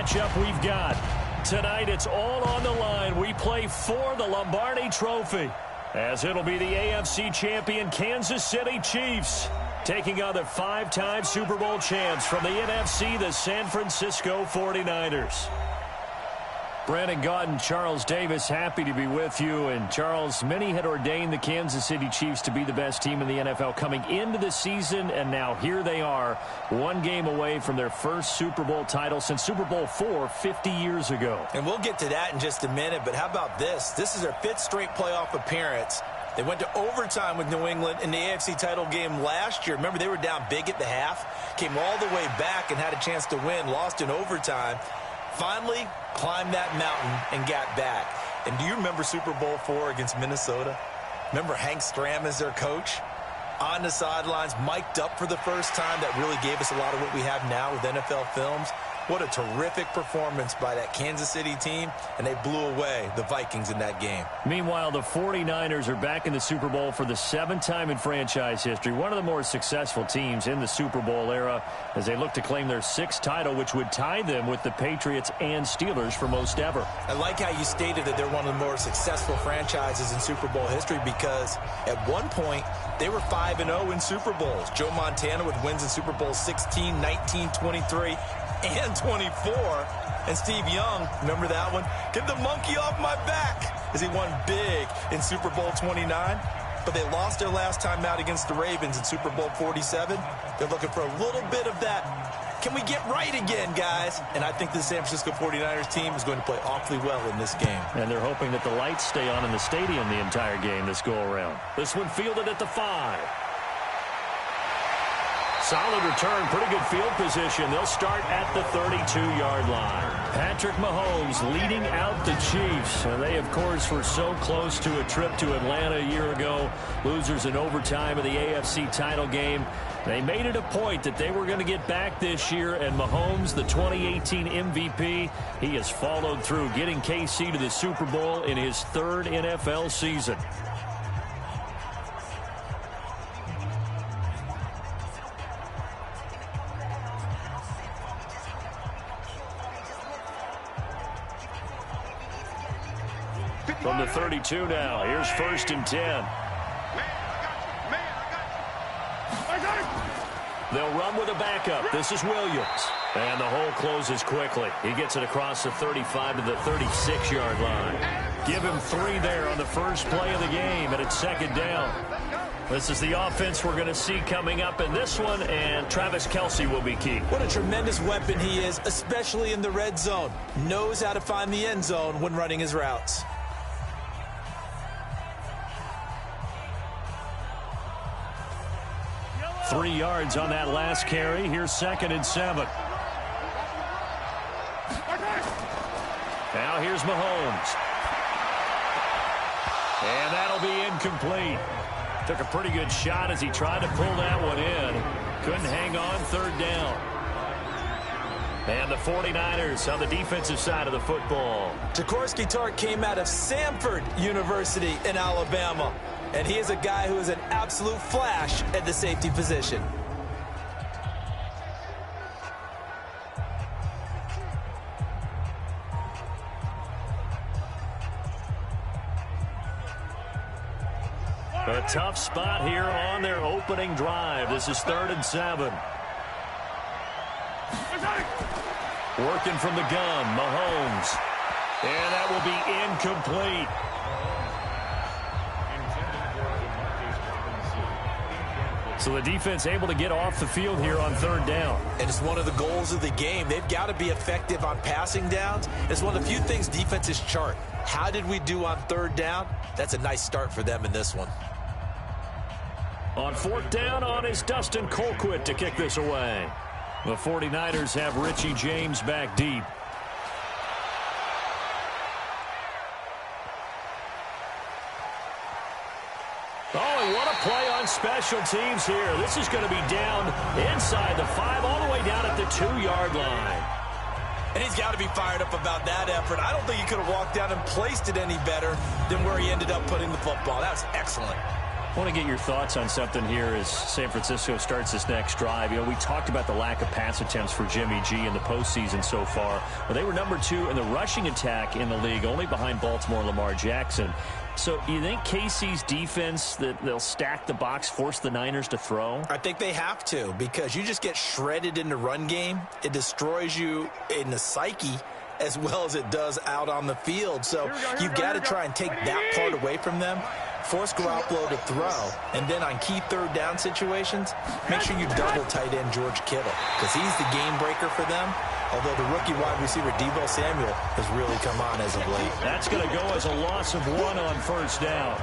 matchup we've got. Tonight, it's all on the line. We play for the Lombardi Trophy, as it'll be the AFC champion Kansas City Chiefs taking on the 5-time Super Bowl champs from the NFC, the San Francisco 49ers. Brandon Gaudin, Charles Davis, happy to be with you. And Charles, many had ordained the Kansas City Chiefs to be the best team in the NFL coming into the season, and now here they are, one game away from their first Super Bowl title since Super Bowl IV 50 years ago. And we'll get to that in just a minute, but how about this? This is their 5th straight playoff appearance. They went to overtime with New England in the AFC title game last year. Remember, they were down big at the half, came all the way back and had a chance to win, lost in overtime. Finally climbed that mountain and got back. And do you remember Super Bowl IV against Minnesota? Remember Hank Stram as their coach? On the sidelines, mic'd up for the first time. That really gave us a lot of what we have now with NFL films. What a terrific performance by that Kansas City team, and they blew away the Vikings in that game. Meanwhile, the 49ers are back in the Super Bowl for the 7th time in franchise history, one of the more successful teams in the Super Bowl era, as they look to claim their 6th title, which would tie them with the Patriots and Steelers for most ever. I like how you stated that they're one of the more successful franchises in Super Bowl history, because at one point, they were 5-0 in Super Bowls. Joe Montana with wins in Super Bowl 16, 19, 23, and 24. And Steve Young, remember that one? Get the monkey off my back, as he won big in Super Bowl 29. But they lost their last time out against the Ravens in Super Bowl 47. They're looking for a little bit of that. Can we get right again, guys? And I think the San Francisco 49ers team is going to play awfully well in this game. And they're hoping that the lights stay on in the stadium the entire game this go-around. This one fielded at the 5. Solid return, pretty good field position. They'll start at the 32-yard line. Patrick Mahomes leading out the Chiefs. They, of course, were so close to a trip to Atlanta a year ago. Losers in overtime of the AFC title game. They made it a point that they were going to get back this year, and Mahomes, the 2018 MVP, he has followed through, getting KC to the Super Bowl in his 3rd NFL season. From the 32 now, here's 1st and 10. They'll run with a backup. This is Williams. And the hole closes quickly. He gets it across the 35 to the 36-yard line. Give him 3 there on the first play of the game, and it's 2nd down. This is the offense we're going to see coming up in this one, and Travis Kelce will be key. What a tremendous weapon he is, especially in the red zone. Knows how to find the end zone when running his routes. Three yards on that last carry. Here's 2nd and 7. Now here's Mahomes. And that'll be incomplete. Took a pretty good shot as he tried to pull that one in. Couldn't hang on, 3rd down. And the 49ers on the defensive side of the football. Jaworski Tartt came out of Samford University in Alabama. And he is a guy who is an absolute flash at the safety position. A tough spot here on their opening drive. This is 3rd and 7. Working from the gun, Mahomes. And that will be incomplete. So the defense able to get off the field here on 3rd down. And it's one of the goals of the game. They've got to be effective on passing downs. It's one of the few things defenses chart. How did we do on 3rd down? That's a nice start for them in this one. On 4th down, on is Dustin Colquitt to kick this away. The 49ers have Richie James back deep. Oh, and what a play on special teams here. This is going to be down inside the 5, all the way down at the 2-yard line. And he's got to be fired up about that effort. I don't think he could have walked down and placed it any better than where he ended up putting the football. That was excellent. I want to get your thoughts on something here as San Francisco starts this next drive. You know, we talked about the lack of pass attempts for Jimmy G in the postseason so far. Well, they were number 2 in the rushing attack in the league, only behind Baltimore and Lamar Jackson. So you think KC's defense, that they'll stack the box, force the Niners to throw? I think they have to, because you just get shredded in the run game. It destroys you in the psyche as well as it does out on the field. So you've got to try and take that part away from them, force Garoppolo to throw, and then on key third down situations, make sure you double tight end George Kittle, because he's the game breaker for them, although the rookie wide receiver Deebo Samuel has really come on as of late. That's going to go as a loss of 1 on first down.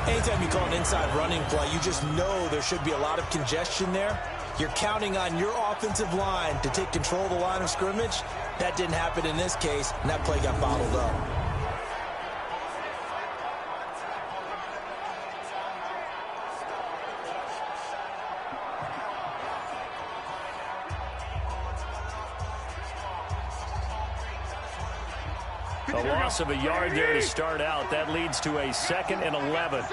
Anytime you call an inside running play, you just know there should be a lot of congestion there. You're counting on your offensive line to take control of the line of scrimmage. That didn't happen in this case, and that play got bottled up. A loss of a yard there to start out. That leads to a 2nd and 11.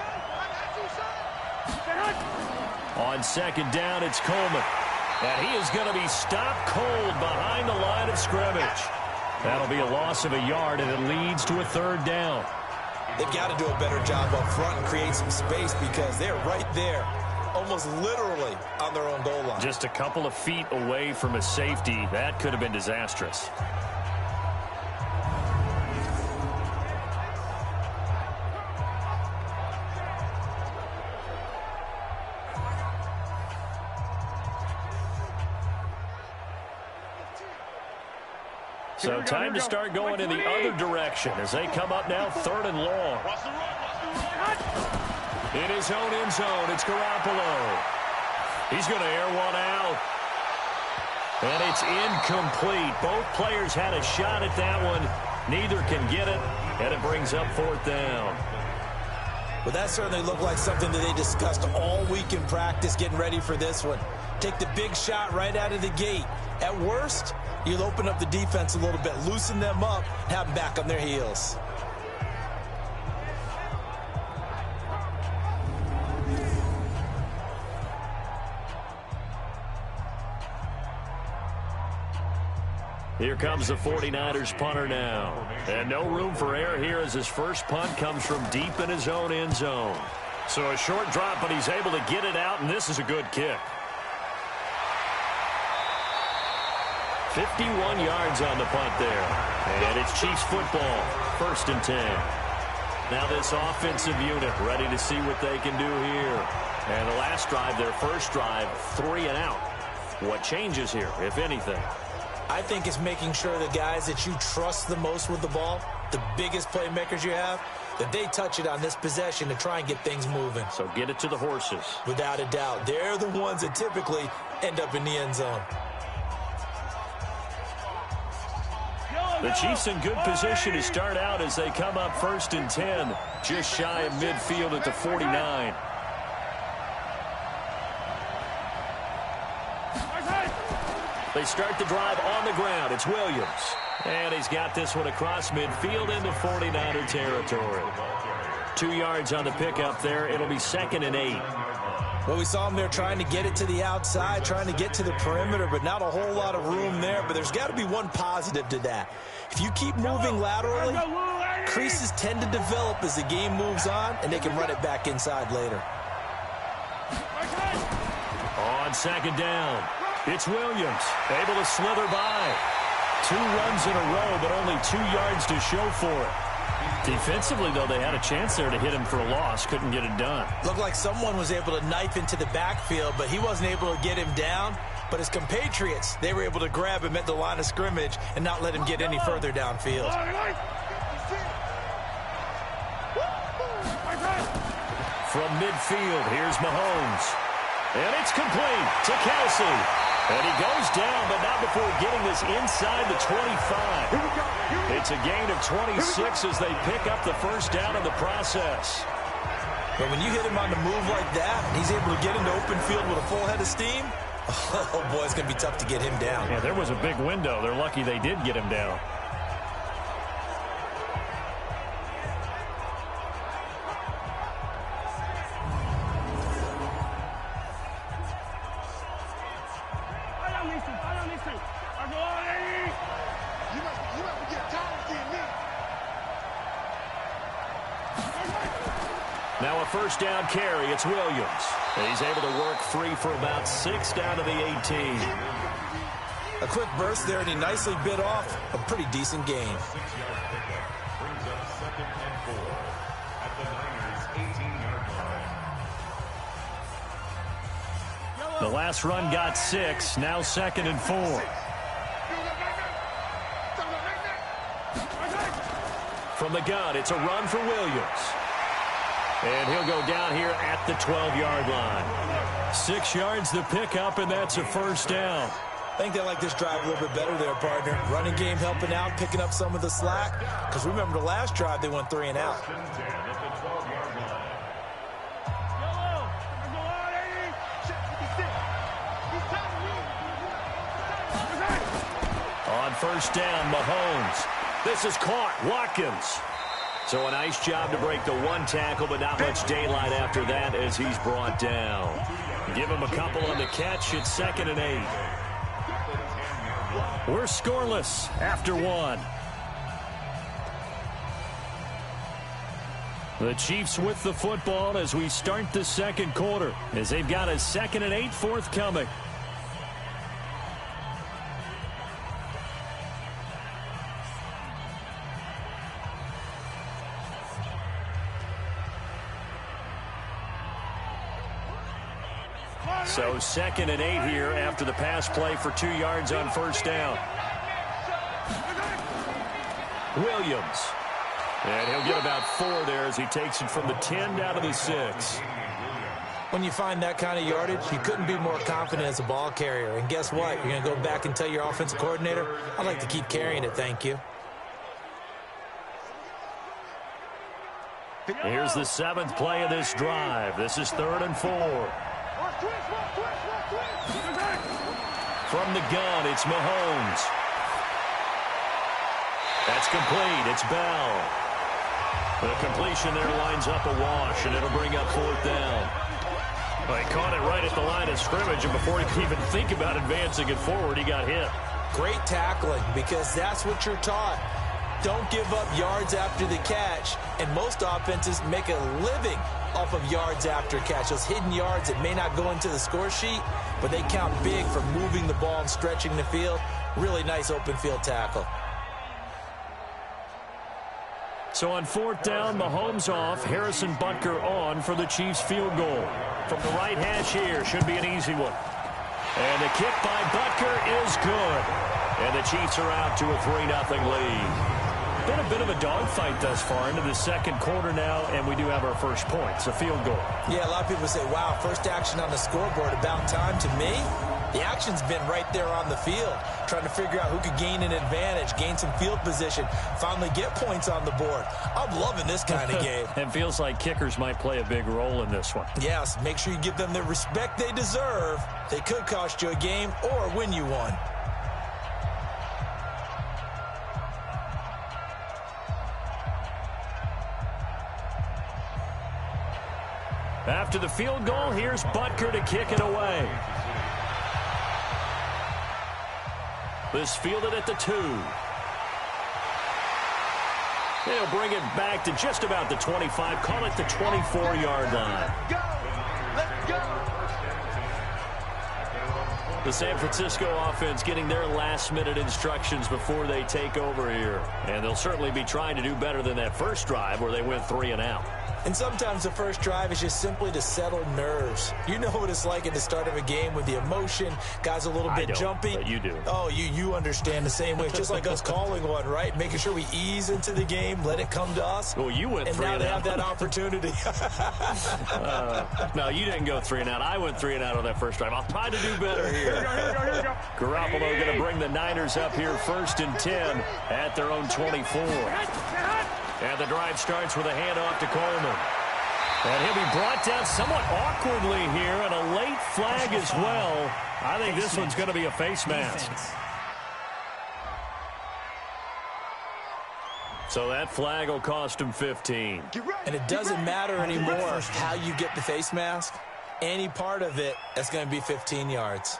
On 2nd down, it's Coleman. And he is going to be stopped cold behind the line of scrimmage. That'll be a loss of a yard, and it leads to a 3rd down. They've got to do a better job up front and create some space, because they're right there, almost literally on their own goal line. Just a couple of feet away from a safety. That could have been disastrous. So time to start going in the other direction as they come up now 3rd and long. In his own end zone, it's Garoppolo. He's going to air one out. And it's incomplete. Both players had a shot at that one. Neither can get it, and it brings up 4th down. Well, that certainly looked like something that they discussed all week in practice getting ready for this one. Take the big shot right out of the gate. At worst, you'll open up the defense a little bit, loosen them up, have them back on their heels. Here comes the 49ers punter now. And no room for error here as his first punt comes from deep in his own end zone. So a short drop, but he's able to get it out, and this is a good kick. 51 yards on the punt there. And it's Chiefs football, 1st and 10. Now this offensive unit ready to see what they can do here. And the last drive, their first drive, 3 and out. What changes here, if anything? I think it's making sure the guys that you trust the most with the ball, the biggest playmakers you have, that they touch it on this possession to try and get things moving. So get it to the horses. Without a doubt. They're the ones that typically end up in the end zone. The Chiefs in good position to start out as they come up 1st and 10, just shy of midfield at the 49. They start the drive on the ground. It's Williams. And he's got this one across midfield into 49er territory. 2 yards on the pickup there. It'll be 2nd and 8. Well, we saw him there trying to get it to the outside, trying to get to the perimeter, but not a whole lot of room there. But there's got to be one positive to that. If you keep moving laterally, creases tend to develop as the game moves on, and they can run it back inside later. On 2nd down, it's Williams, able to slither by. 2 runs in a row, but only 2 yards to show for it. Defensively, though, they had a chance there to hit him for a loss. Couldn't get it done. Looked like someone was able to knife into the backfield, but he wasn't able to get him down. But his compatriots, they were able to grab him at the line of scrimmage and not let him get any further downfield. From midfield, here's Mahomes. And it's complete to Kelsey. And he goes down, but not before getting this inside the 25. It's a gain of 26 as they pick up the first down in the process. But when you hit him on the move like that, and he's able to get into open field with a full head of steam, oh boy, it's going to be tough to get him down. Yeah, there was a big window. They're lucky they did get him down. Now a first down carry. It's Williams. And he's able to work free for about 6 down to the 18. A quick burst there, and he nicely bit off a pretty decent gain. The last run got 6. Now 2nd and 4. From the gun, it's a run for Williams. And he'll go down here at the 12-yard line. 6 yards the pickup, and that's a first down. I think they like this drive a little bit better there, partner. Running game helping out, picking up some of the slack. Because remember the last drive, they went 3 and out. On first down, Mahomes. This is caught. Watkins. So a nice job to break the 1 tackle, but not much daylight after that as he's brought down. Give him a couple on the catch. It's 2nd and 8. We're scoreless after 1. The Chiefs with the football as we start the 2nd quarter, as they've got a 2nd and 8 forthcoming. So 2nd and 8 here after the pass play for 2 yards on first down. Williams. And he'll get about 4 there as he takes it from the 10 down to the 6. When you find that kind of yardage, you couldn't be more confident as a ball carrier. And guess what? You're going to go back and tell your offensive coordinator, I'd like to keep carrying it, thank you. Here's the 7th play of this drive. This is 3rd and 4. From the gun, it's Mahomes. That's complete. It's Bell. The completion there lines up a wash, and it'll bring up 4th down. Well, he caught it right at the line of scrimmage, and before he could even think about advancing it forward, he got hit. Great tackling, because that's what you're taught. Don't give up yards after the catch, and most offenses make a living off of yards after catch. Those hidden yards that may not go into the score sheet, but they count big for moving the ball and stretching the field. Really nice open field tackle. So on 4th down, Mahomes off, Harrison Butker on for the Chiefs field goal. From the right hash here, should be an easy one. And the kick by Butker is good. And the Chiefs are out to a 3-0 lead. Been a bit of a dogfight thus far into the 2nd quarter now, and we do have our first points, a field goal. Yeah, a lot of people say, wow, first action on the scoreboard, about time. To me, the action's been right there on the field, trying to figure out who could gain an advantage, gain some field position, finally get points on the board. I'm loving this kind of game. It feels like kickers might play a big role in this one. Yes, make sure you give them the respect they deserve. They could cost you a game or win you one. After the field goal, here's Butker to kick it away. This fielded at the 2. They'll bring it back to just about the 25, call it the 24-yard line. Let's go! The San Francisco offense getting their last-minute instructions before they take over here. And they'll certainly be trying to do better than that first drive where they went 3 and out. And sometimes the first drive is just simply to settle nerves. You know what it's like at the start of a game with the emotion. Guys a little bit jumpy. But you do. Oh, you understand the same way. It's just like us calling one, right? Making sure we ease into the game, let it come to us. Well, you went 3 and out. And now they have that opportunity. No, you didn't go 3 and out. I went 3 and out on that first drive. I'll try to do better here. Here we go. Garoppolo going to bring the Niners up here 1st and 10 at their own 24. And the drive starts with a handoff to Coleman. And he'll be brought down somewhat awkwardly here, and a late flag as well. I think this one's going to be a face mask. So that flag will cost him 15. And it doesn't matter anymore how you get the face mask. Any part of it, that's going to be 15 yards.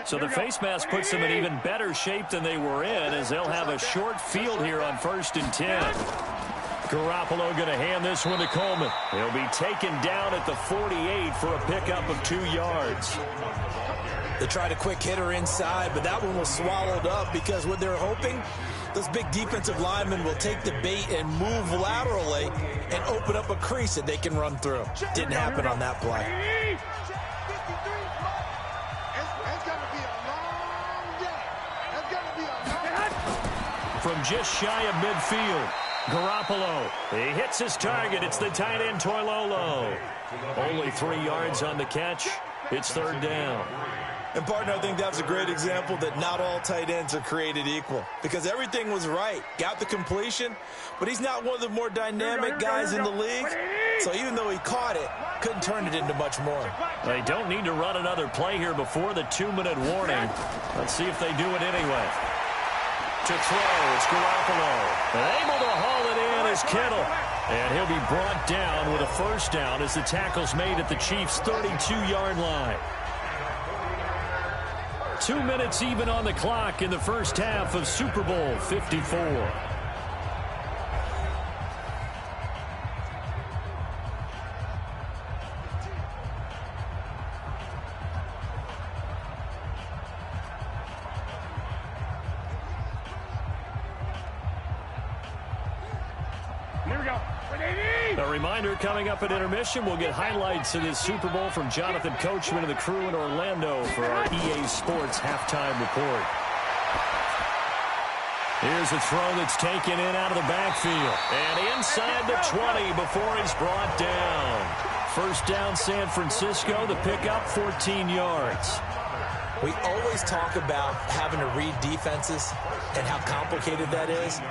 So the face mask puts them in even better shape than they were in, as they'll have a short field here on 1st and 10. Garoppolo going to hand this one to Coleman. He'll be taken down at the 48 for a pickup of 2 yards. They tried a quick hitter inside, but that one was swallowed up because what they're hoping, those big defensive linemen will take the bait and move laterally and open up a crease that they can run through. Didn't happen on that play. From just shy of midfield, Garoppolo, he hits his target. It's the tight end, Toilolo. Only 3 yards on the catch. It's 3rd down. And, partner, I think that's a great example that not all tight ends are created equal because everything was right. Got the completion, but he's not one of the more dynamic guys in the league. So even though he caught it, couldn't turn it into much more. They don't need to run another play here before the 2-minute warning. Let's see if they do it anyway. To throw, it's Garoppolo. And able to haul it in is Kittle. And he'll be brought down with a 1st down as the tackle's made at the Chiefs' 32-yard line. 2 minutes even on the clock in the first half of Super Bowl 54. A reminder, coming up at intermission, we'll get highlights of this Super Bowl from Jonathan Coachman and the crew in Orlando for our EA Sports halftime report. Here's a throw that's taken in out of the backfield. And inside the 20 before he's brought down. 1st down, San Francisco. The pickup, 14 yards. We always talk about having to read defenses and how complicated that is.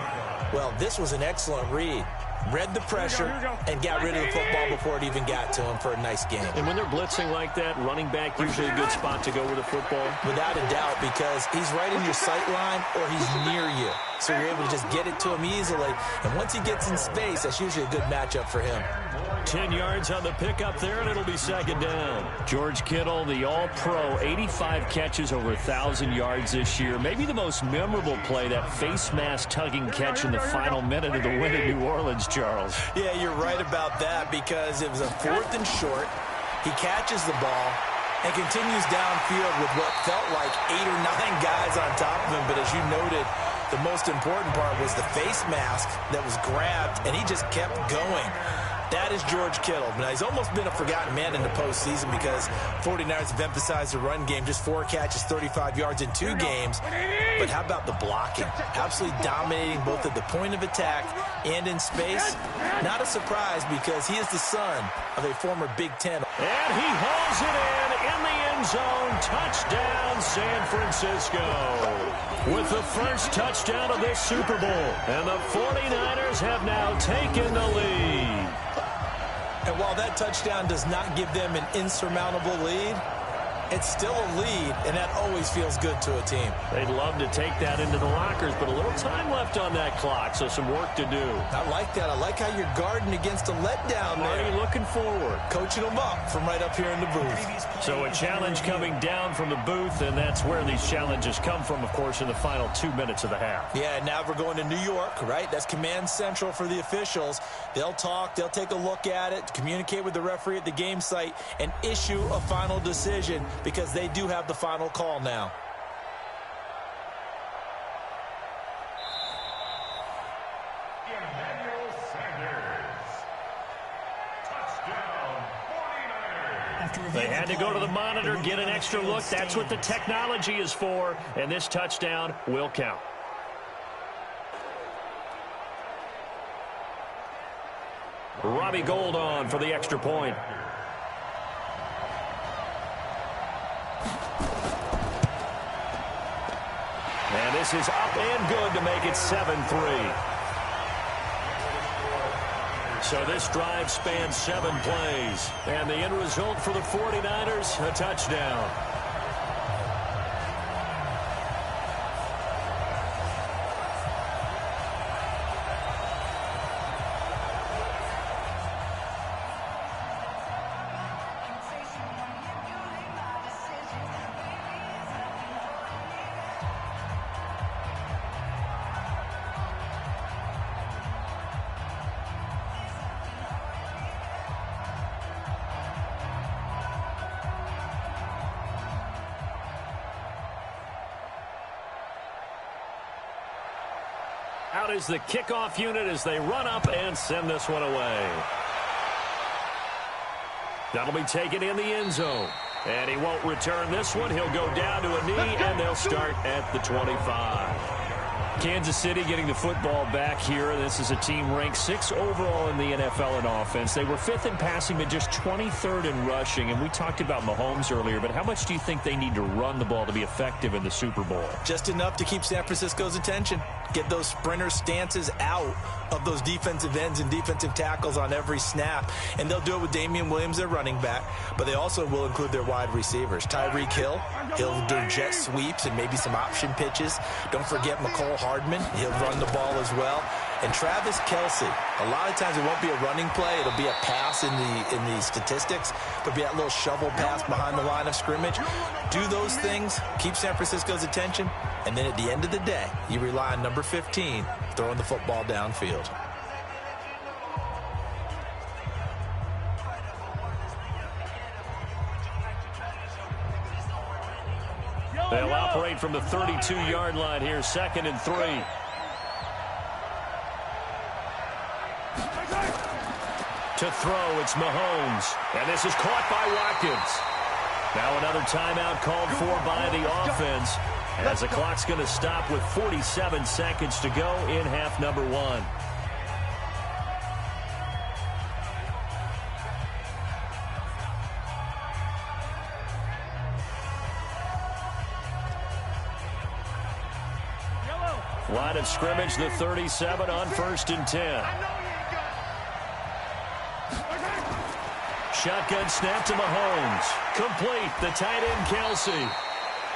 Well, this was an excellent read. Read the pressure and got rid of the football before it even got to him for a nice game. And when they're blitzing like that, running back usually a good spot to go with the football? Without a doubt, because he's right in your sight line or he's near you. So you're able to just get it to him easily. And once he gets in space, that's usually a good matchup for him. 10 yards on the pickup there, and it'll be 2nd down. George Kittle, the all-pro, 85 catches, over 1,000 yards this year. Maybe the most memorable play, that face mask tugging catch in the final minute of the win in New Orleans, Charles. Yeah, you're right about that because it was a 4th and short. He catches the ball and continues downfield with what felt like 8 or 9 guys on top of him. But as you noted, the most important part was the face mask that was grabbed, and he just kept going. That is George Kittle. Now, he's almost been a forgotten man in the postseason because 49ers have emphasized the run game. Just 4 catches, 35 yards in 2 games. But how about the blocking? Absolutely dominating both at the point of attack and in space. Not a surprise because he is the son of a former Big Ten. And he hauls it in the end zone. Touchdown, San Francisco. With the first touchdown of this Super Bowl. And the 49ers have now taken the lead. And while that touchdown does not give them an insurmountable lead, it's still a lead, and that always feels good to a team. They'd love to take that into the lockers, but a little time left on that clock, so some work to do. I like that. I like how you're guarding against a letdown there. Already looking forward. Coaching them up from right up here in the booth. So a challenge coming down from the booth, and that's where these challenges come from, of course, in the final 2 minutes of the half. Yeah, now we're going to New York, right? That's command central for the officials. They'll talk, they'll take a look at it, communicate with the referee at the game site, and issue a final decision because they do have the final call now. They had to go to the monitor, get an extra look. That's what the technology is for, and this touchdown will count. Robbie Gould on for the extra point. And this is up and good to make it 7-3. So this drive spans 7 plays. And the end result for the 49ers, a touchdown. Out is the kickoff unit as they run up and send this one away. That'll be taken in the end zone. And he won't return this one. He'll go down to a knee, and they'll start at the 25. Kansas City getting the football back here. This is a team ranked 6th overall in the NFL in offense. They were 5th in passing, but just 23rd in rushing. And we talked about Mahomes earlier, but how much do you think they need to run the ball to be effective in the Super Bowl? Just enough to keep San Francisco's attention. Get those sprinter stances out of those defensive ends and defensive tackles on every snap. And they'll do it with Damian Williams, their running back, but they also will include their wide receivers. Tyreek Hill, he'll do jet sweeps and maybe some option pitches. Don't forget McCole Hardman. He'll run the ball as well. And Travis Kelce, a lot of times it won't be a running play. It'll be a pass in the statistics. There'll be that little shovel pass behind the line of scrimmage. Do those things, keep San Francisco's attention, and then at the end of the day, you rely on number 15 throwing the football downfield. They'll operate from the 32-yard line here, 2nd and 3. To throw, it's Mahomes. And this is caught by Watkins. Now another timeout called for by the offense, as the clock's going to stop with 47 seconds to go in half number 1. Line of scrimmage, the 37 on 1st and 10. Shotgun snap to Mahomes. Complete, the tight end Kelce.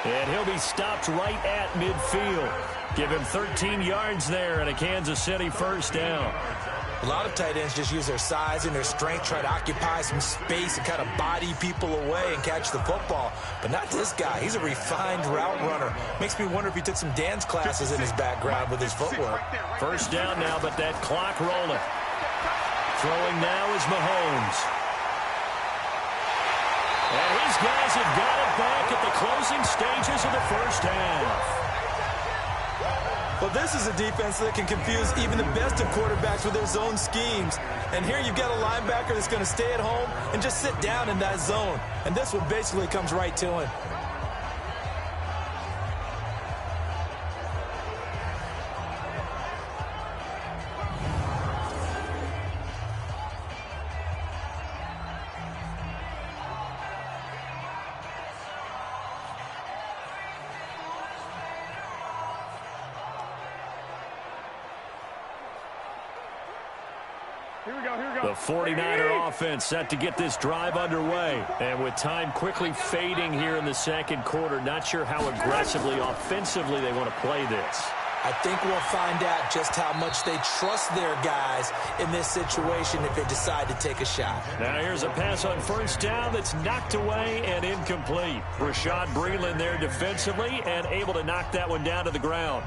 And he'll be stopped right at midfield. Give him 13 yards there and a Kansas City first down. A lot of tight ends just use their size and their strength, try to occupy some space and kind of body people away and catch the football. But not this guy. He's a refined route runner. Makes me wonder if he took some dance classes in his background with his footwork. First down now, but that clock rolling. Throwing now is Mahomes. And his guys have got it back at the closing stages of the first half. Well, this is a defense that can confuse even the best of quarterbacks with their zone schemes. And here you've got a linebacker that's going to stay at home and just sit down in that zone. And this one basically comes right to him. The 49er offense set to get this drive underway. And with time quickly fading here in the second quarter, not sure how aggressively, offensively they want to play this. I think we'll find out just how much they trust their guys in this situation if they decide to take a shot. Now here's a pass on first down that's knocked away and incomplete. Rashad Breeland there defensively and able to knock that one down to the ground.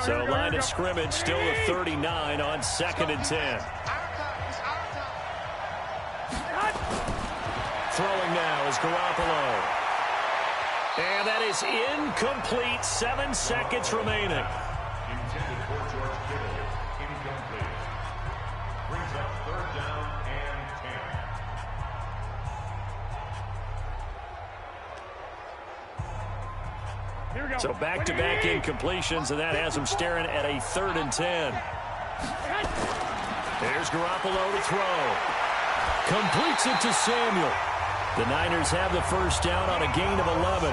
So line of scrimmage still a 39 on 2nd and 10. Throwing now is Garoppolo. And that is incomplete. 7 seconds remaining. Intended for George Kittle. Incomplete. Brings up 3rd down and 10. Here we go. So back-to-back incompletions, and that has them staring at a 3rd and 10. There's Garoppolo to throw. Completes it to Samuel. The Niners have the first down on a gain of 11.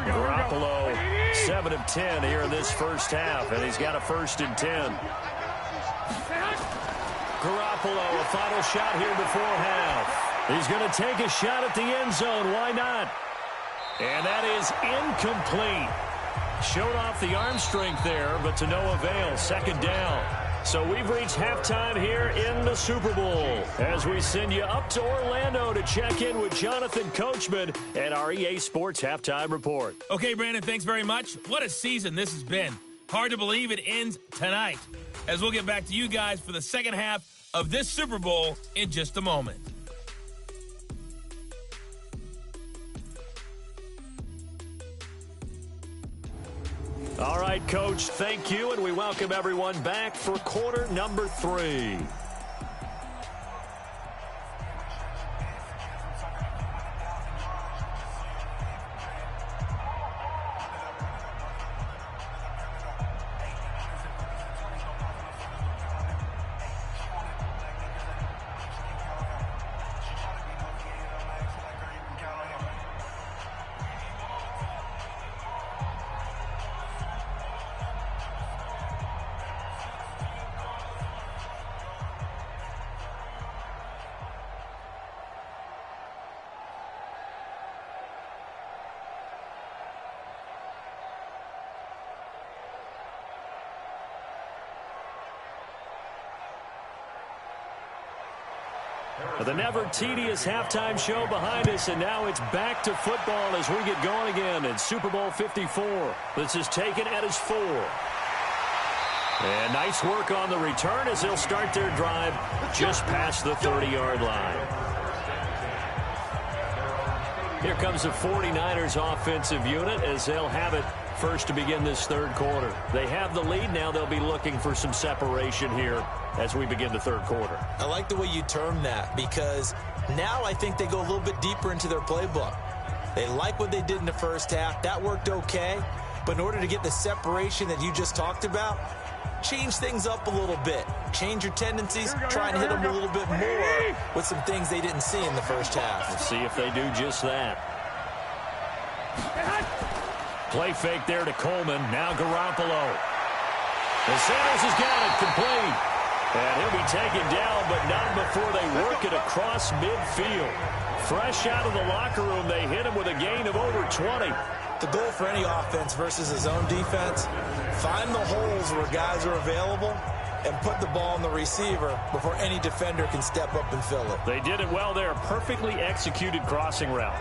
Garoppolo, 7 of 10 here in this first half, and he's got a 1st and 10. Garoppolo, a final shot here before half. He's going to take a shot at the end zone. Why not? And that is incomplete. Showed off the arm strength there, but to no avail. 2nd down. So we've reached halftime here in the Super Bowl as we send you up to Orlando to check in with Jonathan Coachman and our EA Sports Halftime Report. Okay, Brandon, thanks very much. What a season this has been. Hard to believe it ends tonight, as we'll get back to you guys for the second half of this Super Bowl in just a moment. All right, Coach, thank you, and we welcome everyone back for quarter number 3. The never tedious halftime show behind us, and now it's back to football as we get going again in Super Bowl 54. This is taken at his 4. And nice work on the return as they'll start their drive just past the 30-yard line. Here comes the 49ers offensive unit as they'll have it first to begin this third quarter. They have the lead now. They'll be looking for some separation here as we begin the third quarter. I like the way you term that, because now I think they go a little bit deeper into their playbook. They like what they did in the first half. That worked okay. But in order to get the separation that you just talked about, change things up a little bit. Change your tendencies. Try and hit them a little bit more with some things they didn't see in the first half. Let's see if they do just that. Play fake there to Coleman. Now Garoppolo. And Sanders has got it complete. And he'll be taken down, but not before they work it across midfield. Fresh out of the locker room, they hit him with a gain of over 20. The goal for any offense versus his own defense, find the holes where guys are available and put the ball on the receiver before any defender can step up and fill it. They did it well there. Perfectly executed crossing route.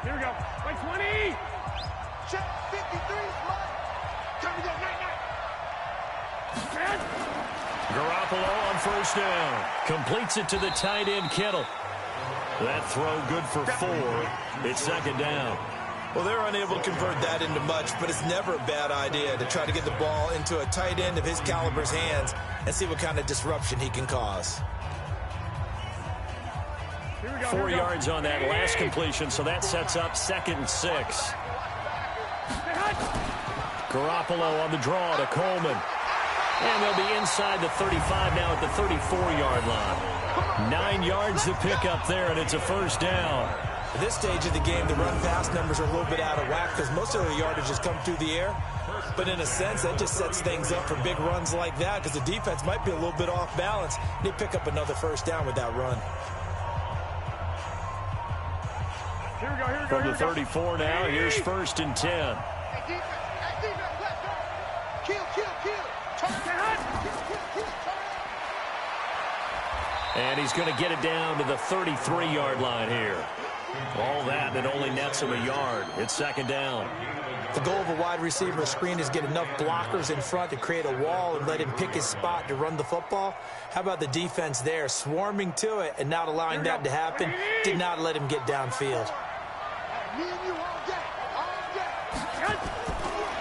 Here we go. By 20. Check 53. Garoppolo on first down. Completes it to the tight end, Kittle. That throw good for 4. It's second down. Well, they're unable to convert that into much, but it's never a bad idea to try to get the ball into a tight end of his caliber's hands and see what kind of disruption he can cause. 4 yards on that last completion, so that sets up 2nd and 6. Garoppolo on the draw to Coleman. And they'll be inside the 35 now at the 34-yard line. 9 yards to pick up there, and it's a first down. At this stage of the game, the run-pass numbers are a little bit out of whack because most of the yardage has come through the air. But in a sense, that just sets things up for big runs like that because the defense might be a little bit off balance. They pick up another first down with that run. From the 34 now, here's 1st and 10. And he's going to get it down to the 33-yard line here. All that, and it only nets him a yard. It's second down. The goal of a wide receiver screen is get enough blockers in front to create a wall and let him pick his spot to run the football. How about the defense there, swarming to it and not allowing that to happen? Did not let him get downfield.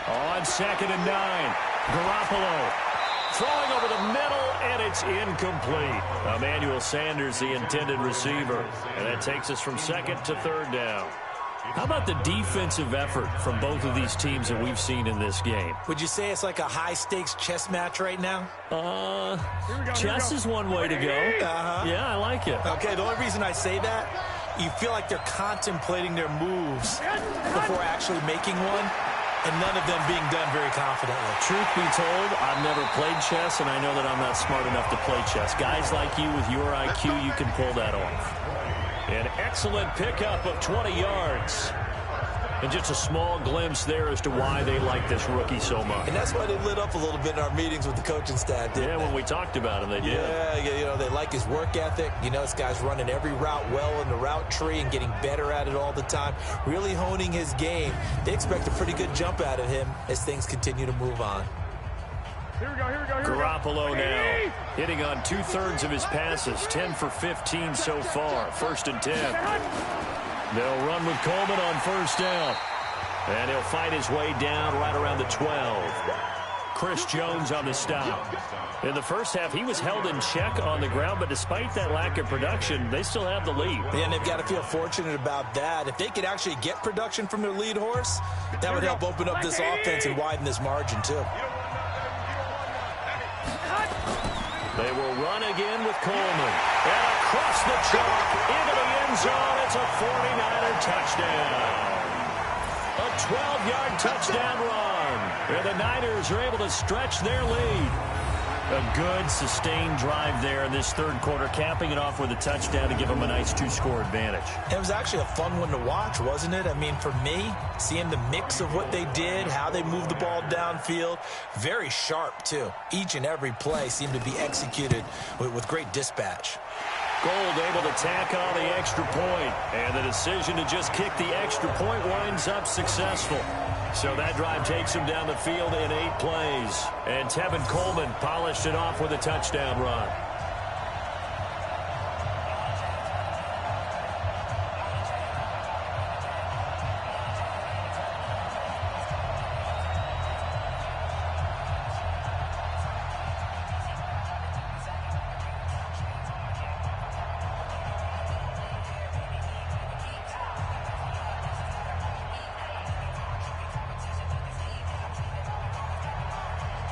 On 2nd and 9, Garoppolo throwing over the middle, and it's incomplete. Emmanuel Sanders, the intended receiver. And that takes us from 2nd to 3rd down. How about the defensive effort from both of these teams that we've seen in this game? Would you say it's like a high-stakes chess match right now? Chess is one way to go. Yeah, I like it. Okay, the only reason I say that, you feel like they're contemplating their moves before actually making one, and none of them being done very confidently. Truth be told, I've never played chess, and I know that I'm not smart enough to play chess. Guys like you with your IQ, you can pull that off. An excellent pickup of 20 yards. And just a small glimpse there as to why they like this rookie so much. And that's why they lit up a little bit in our meetings with the coaching staff, didn't they? When we talked about him, they did. Yeah, they like his work ethic. This guy's running every route well in the route tree and getting better at it all the time, really honing his game. They expect a pretty good jump out of him as things continue to move on. Here we go. Garoppolo now hitting on 2/3 of his passes, 10 for 15 so far. 1st and 10. They'll run with Coleman on 1st down. And he'll fight his way down right around the 12. Chris Jones on the stop. In the first half, he was held in check on the ground, but despite that lack of production, they still have the lead. And they've got to feel fortunate about that. If they could actually get production from their lead horse, that would help open up this offense and widen this margin, too. They will run again with Coleman. And across the chalk, into the end zone, it's a 49er touchdown. A 12-yard touchdown run. And the Niners are able to stretch their lead. A good, sustained drive there in this third quarter, capping it off with a touchdown to give them a nice 2-score advantage. It was actually a fun one to watch, wasn't it? I mean, for me, seeing the mix of what they did, how they moved the ball downfield, very sharp, too. Each and every play seemed to be executed with great dispatch. Gold able to tack on the extra point, and the decision to just kick the extra point winds up successful. So that drive takes him down the field in 8 plays. And Tevin Coleman polished it off with a touchdown run.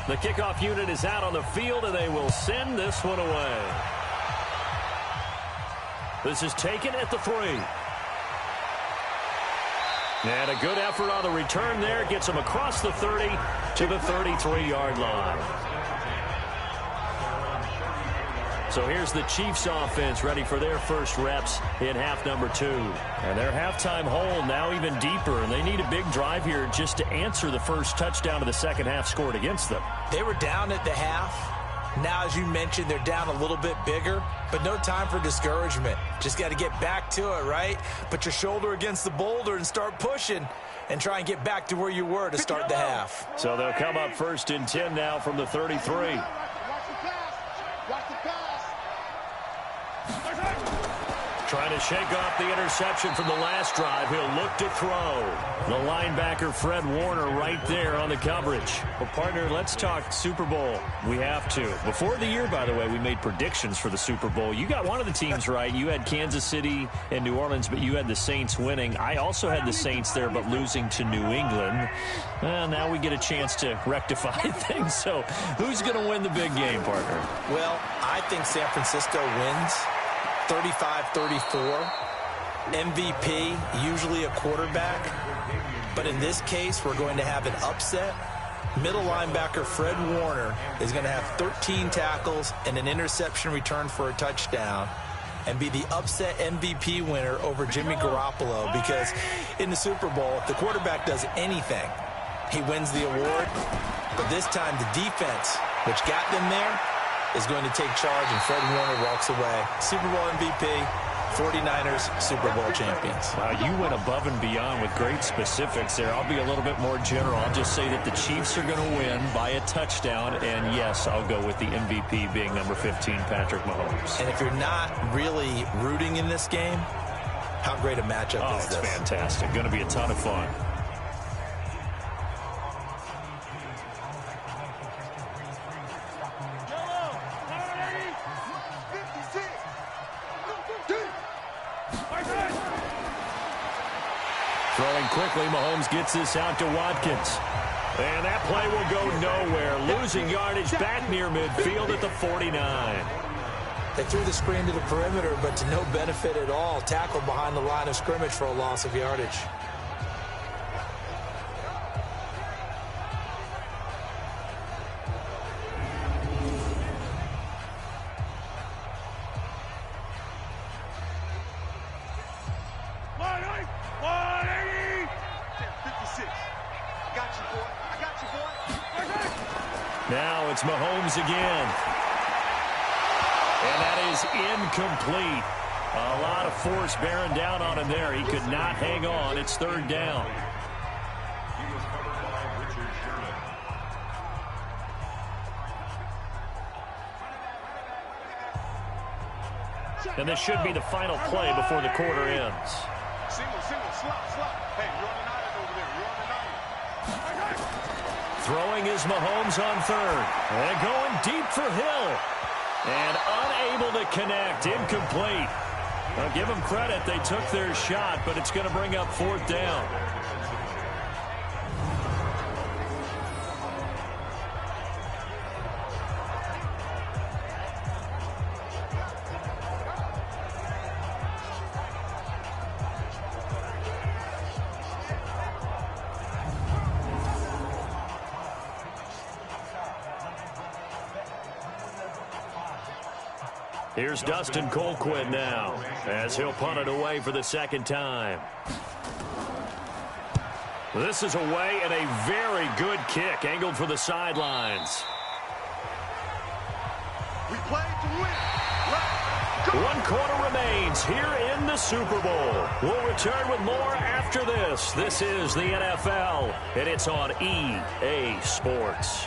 The kickoff unit is out on the field, and they will send this one away. This is taken at the 3. And a good effort on the return there. Gets him across the 30 to the 33-yard line. So here's the Chiefs offense ready for their first reps in half number 2. And their halftime hole now even deeper, and they need a big drive here just to answer the first touchdown of the second half scored against them. They were down at the half. Now, as you mentioned, they're down a little bit bigger, but no time for discouragement. Just got to get back to it, right? Put your shoulder against the boulder and start pushing and try and get back to where you were to start the half. So they'll come up 1st and 10 now from the 33. Trying to shake off the interception from the last drive. He'll look to throw. The linebacker, Fred Warner, right there on the coverage. Well, partner, let's talk Super Bowl. We have to. Before the year, by the way, we made predictions for the Super Bowl. You got one of the teams right. You had Kansas City and New Orleans, but you had the Saints winning. I also had the Saints there, but losing to New England. Well, now we get a chance to rectify things. So who's going to win the big game, partner? Well, I think San Francisco wins. 35-34. MVP, usually a quarterback. But in this case, we're going to have an upset. Middle linebacker Fred Warner is going to have 13 tackles and an interception return for a touchdown and be the upset MVP winner over Jimmy Garoppolo, because in the Super Bowl, if the quarterback does anything, he wins the award. But this time, the defense, which got them there, is going to take charge, and Fred Warner walks away. Super Bowl MVP, 49ers Super Bowl champions. Wow, you went above and beyond with great specifics there. I'll be a little bit more general. I'll just say that the Chiefs are going to win by a touchdown, and yes, I'll go with the MVP being number 15, Patrick Mahomes. And if you're not really rooting in this game, how great a matchup is this? It's fantastic. Going to be a ton of fun. Throwing quickly, Mahomes gets this out to Watkins. And that play will go nowhere. Losing yardage back near midfield at the 49. They threw the screen to the perimeter, but to no benefit at all. Tackled behind the line of scrimmage for a loss of yardage. Now it's Mahomes again. And that is incomplete. A lot of force bearing down on him there. He could not hang on. It's third down. He was covered by Richard Sherman. And this should be the final play before the quarter ends. Single, slot. Hey, you're on the 9 over there. You're on the 9. Throwing is Mahomes on third. And going deep for Hill. And unable to connect. Incomplete. Now give them credit. They took their shot, but it's going to bring up fourth down. Here's Dustin Colquitt now as he'll punt it away for the second time. This is away and a very good kick angled for the sidelines. We play to win. One quarter remains here in the Super Bowl. We'll return with more after this. This is the NFL, and it's on EA Sports.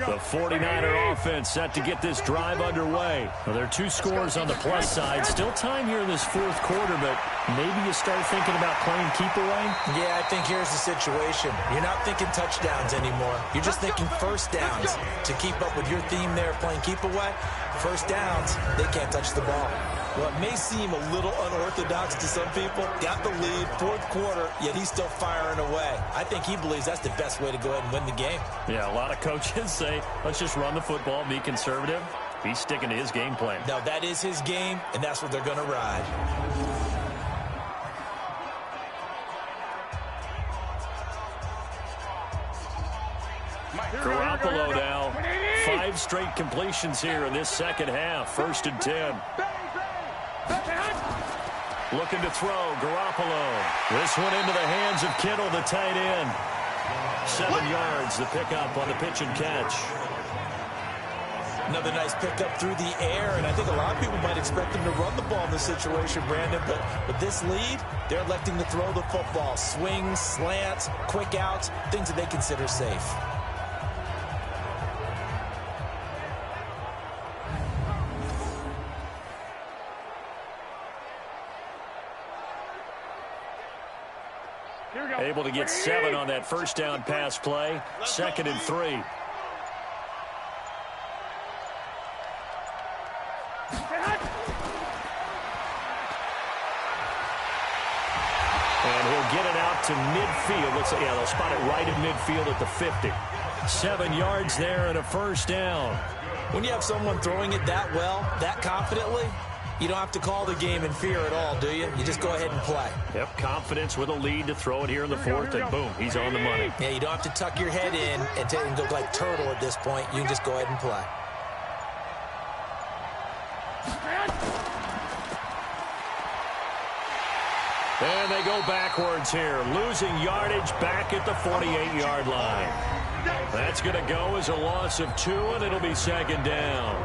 The 49er offense set to get this drive underway. Well, there are two scores on the plus side. Still time here in this fourth quarter, but maybe you start thinking about playing keep away? Yeah, I think here's the situation. You're not thinking touchdowns anymore. You're just thinking first downs. To keep up with your theme there, playing keep away, first downs, they can't touch the ball. Well, it may seem a little unorthodox to some people. Got the lead, fourth quarter, yet he's still firing away. I think he believes that's the best way to go ahead and win the game. Yeah, a lot of coaches say, let's just run the football, be conservative. He's sticking to his game plan. Now, that is his game, and that's what they're going to ride. Garoppolo now. 5 straight completions here in this second half. 1st and 10. Looking to throw. Garoppolo. This one into the hands of Kittle, the tight end. 7 yards, the pickup on the pitch and catch. Another nice pickup through the air, and I think a lot of people might expect him to run the ball in this situation, Brandon, but with this lead, they're electing to throw the football. Swings, slants, quick outs, things that they consider safe. Able to get 7 on that first down pass play. 2nd and 3. And he'll get it out to midfield. Looks like, yeah, they'll spot it right at midfield at the 50. 7 yards there and a first down. When you have someone throwing it that well, that confidently, you don't have to call the game in fear at all, do you? You just go ahead and play. Yep, confidence with a lead to throw it here in the 4th, and boom, he's on the money. Yeah, you don't have to tuck your head in and go like turtle at this point. You can just go ahead and play. And they go backwards here, losing yardage back at the 48-yard line. That's going to go as a loss of 2, and it'll be 2nd down.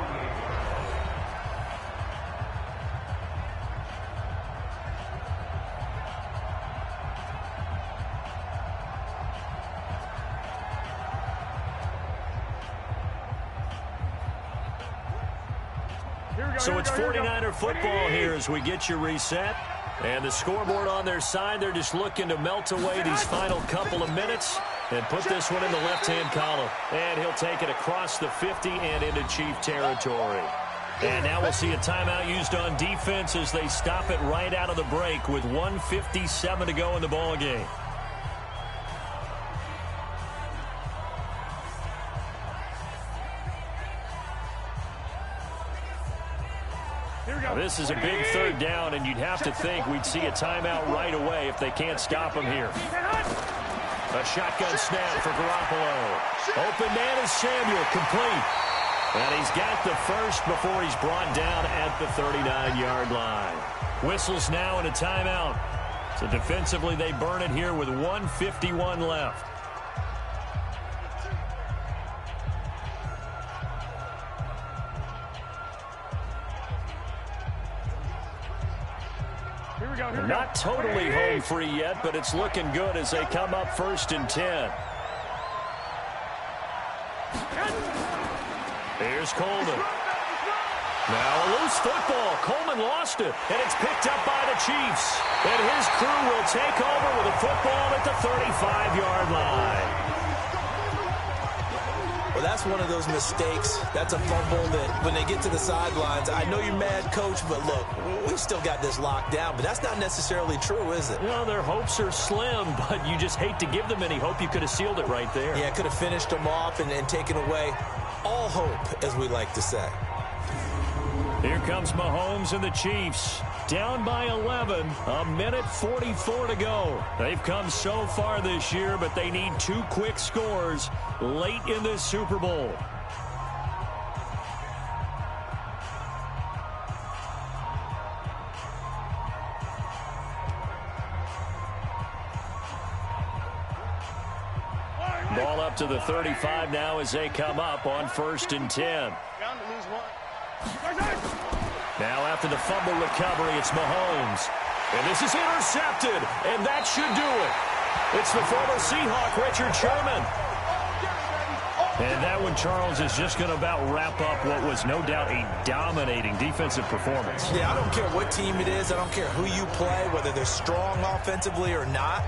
So it's 49er football here as we get you reset. And the scoreboard on their side, they're just looking to melt away these final couple of minutes and put this one in the left-hand column. And he'll take it across the 50 and into Chief territory. And now we'll see a timeout used on defense as they stop it right out of the break with 1:57 to go in the ballgame. This is a big 3rd down, and you'd have to think we'd see a timeout right away if they can't stop him here. A shotgun snap for Garoppolo. Open man is Samuel, complete. And he's got the first before he's brought down at the 39-yard line. Whistles now and a timeout. So defensively, they burn it here with 1:51 left. Not totally home free yet, but it's looking good as they come up 1st and 10. Here's Coleman. Now a loose football. Coleman lost it, and it's picked up by the Chiefs. And his crew will take over with a football at the 35-yard line. Well, that's one of those mistakes. That's a fumble that when they get to the sidelines, I know you're mad, Coach, but look, we've still got this locked down. But that's not necessarily true, is it? Well, their hopes are slim, but you just hate to give them any hope. You could have sealed it right there. Yeah, could have finished them off and taken away all hope, as we like to say. Here comes Mahomes and the Chiefs. Down by 11, a minute 44 to go. They've come so far this year, but they need 2 quick scores late in this Super Bowl. Ball up to the 35 now as they come up on 1st and 10. Now after the fumble recovery, it's Mahomes. And this is intercepted, and that should do it. It's the former Seahawk, Richard Sherman. And that one, Charles, is just going to about wrap up what was no doubt a dominating defensive performance. Yeah, I don't care what team it is. I don't care who you play, whether they're strong offensively or not.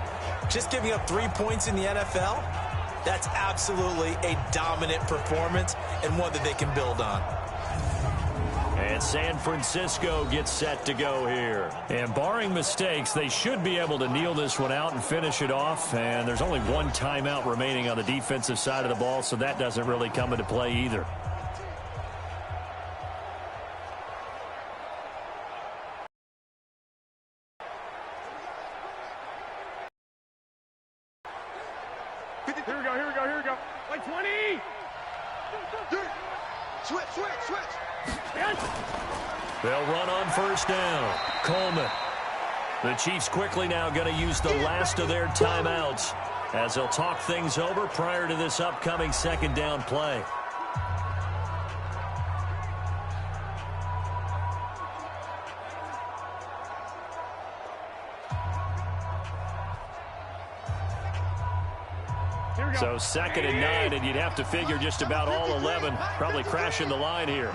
Just giving up 3 points in the NFL, that's absolutely a dominant performance and one that they can build on. And San Francisco gets set to go here. And barring mistakes, they should be able to kneel this one out and finish it off. And there's only 1 timeout remaining on the defensive side of the ball, so that doesn't really come into play either. Here we go. Like 20! Switch. They'll run on 1st down. Coleman. The Chiefs quickly now going to use the last of their timeouts as they'll talk things over prior to this upcoming 2nd down play. So 2nd and 9, and you'd have to figure just about all 11 probably crashing the line here.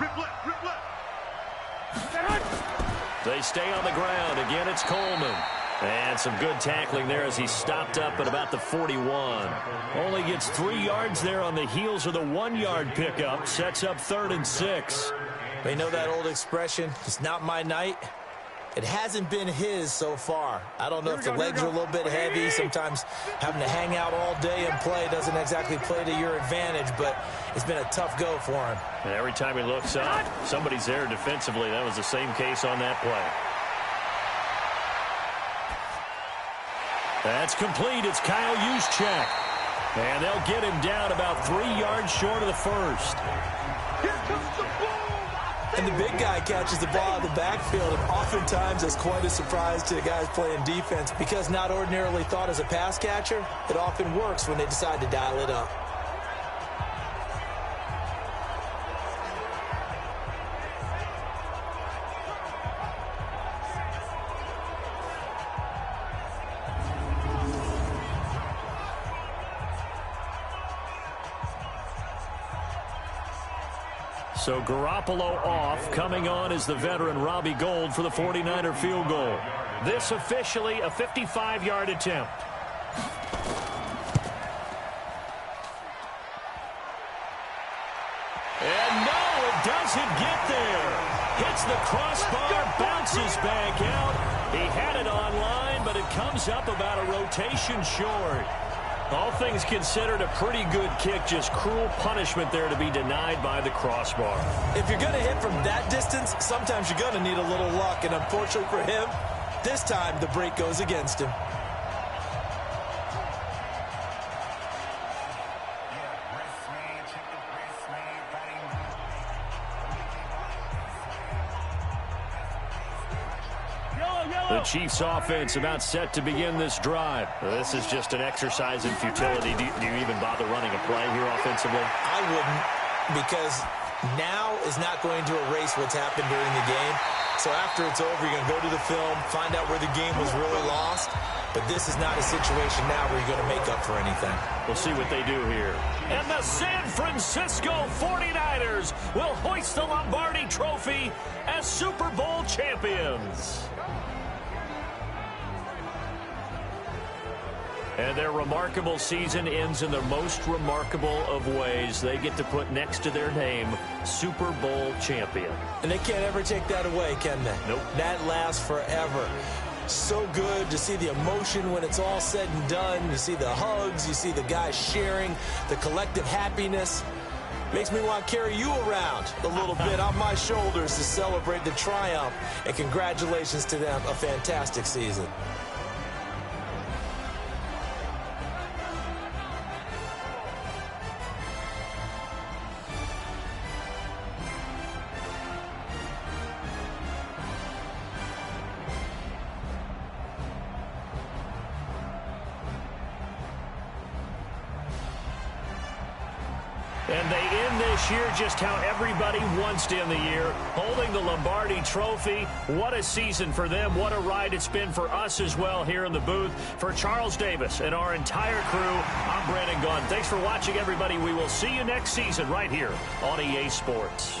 They stay on the ground. Again, it's Coleman. And some good tackling there as he stopped up at about the 41. Only gets 3 yards there on the heels of the 1-yard pickup. Sets up 3rd and 6. They know that old expression, it's not my night. It hasn't been his so far. I don't know if the legs are a little bit heavy. Sometimes having to hang out all day and play doesn't exactly play to your advantage, but it's been a tough go for him. And every time he looks up, somebody's there defensively. That was the same case on that play. That's complete. It's Kyle Juszczyk. And they'll get him down about 3 yards short of the first. Here comes the ball. And the big guy catches the ball in the backfield, and oftentimes it's quite a surprise to the guys playing defense because not ordinarily thought as a pass catcher, it often works when they decide to dial it up. So Garoppolo off. Coming on is the veteran Robbie Gould for the 49er field goal. This officially a 55-yard attempt. And no, it doesn't get there. Hits the crossbar, bounces back out. He had it online, but it comes up about a rotation short. All things considered, a pretty good kick. Just cruel punishment there to be denied by the crossbar. If you're going to hit from that distance, sometimes you're going to need a little luck. And unfortunately for him, this time the break goes against him. The Chiefs offense about set to begin this drive. This is just an exercise in futility. Do you even bother running a play here offensively? I wouldn't, because now is not going to erase what's happened during the game. So after it's over, you're going to go to the film, find out where the game was really lost. But this is not a situation now where you're going to make up for anything. We'll see what they do here. And the San Francisco 49ers will hoist the Lombardi Trophy as Super Bowl champions. And their remarkable season ends in the most remarkable of ways. They get to put next to their name, Super Bowl champion. And they can't ever take that away, can they? Nope. That lasts forever. So good to see the emotion when it's all said and done. You see the hugs, you see the guys sharing, the collective happiness. Makes me want to carry you around a little bit on my shoulders to celebrate the triumph. And congratulations to them, a fantastic season. And they end this year just how everybody wants to end the year, holding the Lombardi Trophy. What a season for them. What a ride it's been for us as well here in the booth. For Charles Davis and our entire crew, I'm Brandon Gaudin. Thanks for watching, everybody. We will see you next season right here on EA Sports.